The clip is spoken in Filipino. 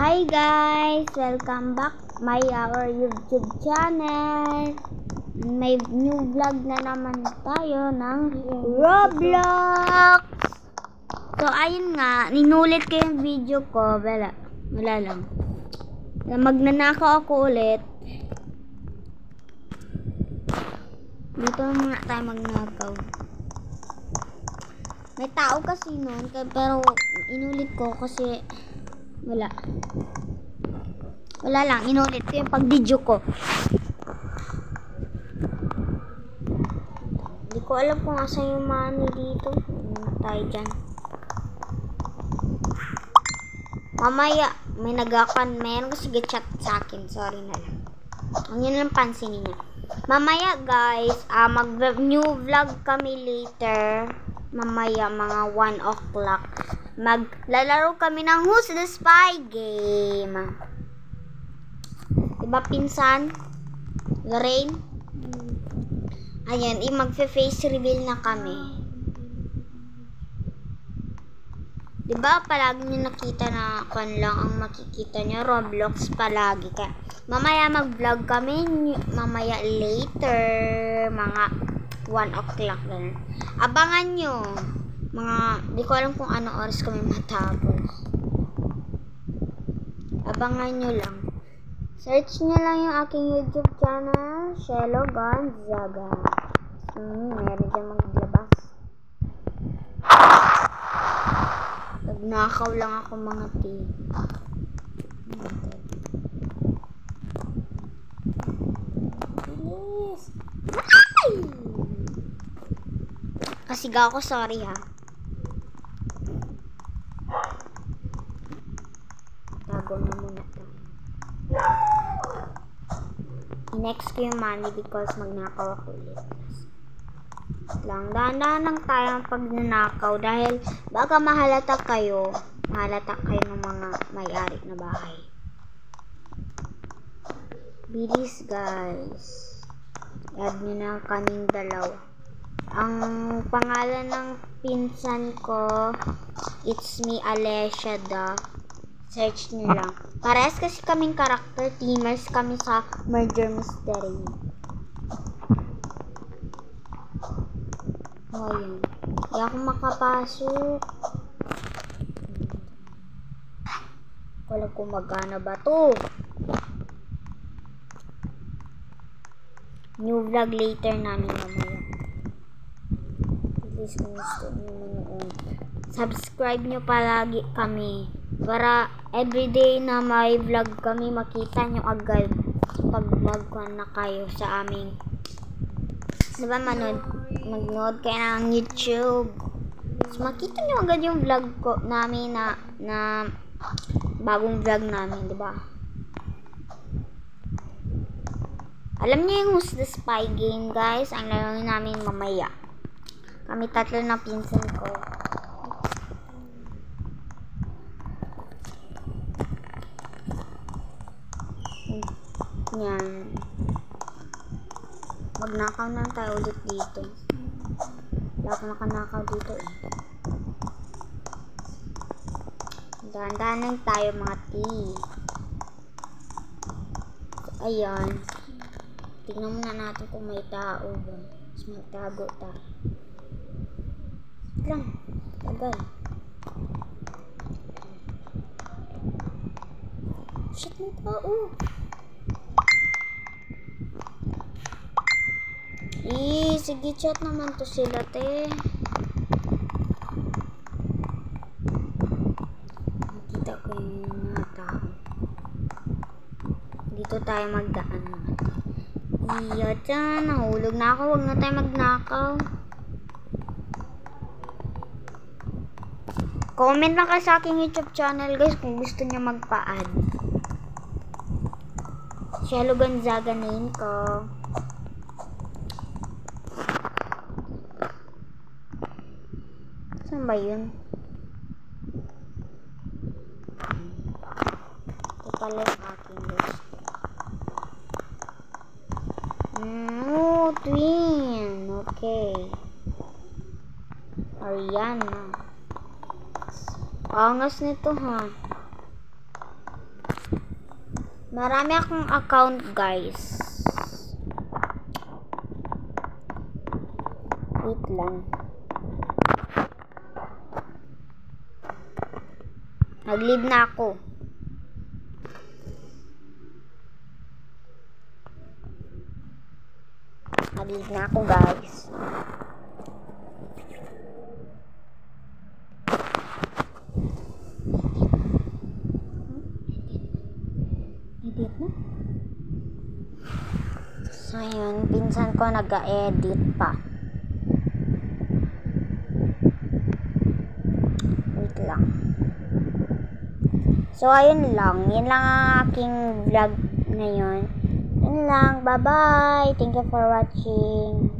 Hi guys! Welcome back our YouTube channel. May new vlog na naman tayo ng Roblox. So ayun nga, ninulit ko yung video ko. Wala lang. Magnanakaw ako ulit. Dito muna tayo magnakaw. May tao kasi noon, pero inulit ko kasi wala lang, inulit ko yung pag-video ko. Hindi ko alam kung asan yung money dito. Tayo dyan. Mamaya, may meron kasi chat sa akin. Sorry na lang. Ang yun lang pansinin niya. Mamaya guys, mag-new vlog kami later. Mamaya mga 1 o'clock. Maglalaro kami ng Who's the Spy game. Diba pinsan? Lorraine? Ayan, mag-face reveal na kami. Diba palagi nyo nakita na kan lang ang makikita nyo, Roblox palagi. Kaya mamaya mag-vlog kami, mamaya later, mga 1 o'clock na. Abangan nyo. Di ko alam kung ano oras kami matapos. Abangan nyo lang. Search nyo lang yung aking YouTube channel, Shelo Gonzaga. Meron dyan maglabas. Nagnakaw lang ako mga tea. Bilis! Ay! Kasigaw ako, sorry ha. Tago na muna tayo. Next ko yung money because magnakaw ako ulit. Dahan-dahan lang tayo pag nanakaw dahil baka mahalata kayo ng mga may-ari na bahay. Bilis guys. Add nyo na kaming dalawa. Ang pangalan ng pinsan ko, it's me, Alessia Da. Search nyo lang. Parehas kasi kaming karakter, teamers kami sa Murder Mystery. Oh, yun. Hindi ako makapasok. Wala kung magana ba to. New vlog later namin mamaya. Please, kung gusto nyo manood, subscribe nyo palagi kami para everyday na may vlog kami makita nyo agad pag mag-on na kayo sa aming, diba, mag-nood kayo ng YouTube, so makita nyo agad yung vlog ko namin na bagong vlog namin, diba? Alam niyo yung Who's the Spy game guys, ang laruin namin mamaya. Kami tatlo na pinsan ko. Yan. Magnakaw na tayo ulit dito. Wala ko nakanakaw dito eh. Dahan-dahan lang tayo mga tea. So, ayan. Tignan muna natin kung may tao ba. Mas magtago tayo. Lang. Tagal. Shit, may tao. Sige, chat naman to sila, te. Nakita ko yung mga tao. Dito tayo magdaan mga te. Iya, dyan. Nahulog na ako. Huwag na tayo magnakaw. Comment lang kayo sa aking YouTube channel, guys, kung gusto niyo magpa-add. Shelo Gonzaga name ko. Saan ba yun? Ito pala yung aking guys. Twin. Okay. Ariana. Angas nito ha. Marami akong account, guys. Wait lang. Nag-leave na ako. Nag-leave na ako, guys. Edit na? So, yun. Pinsan ko nag-edit pa. Wait lang. So, ayun lang. Yan lang ang aking vlog ngayon. Yun lang. Bye-bye. Thank you for watching.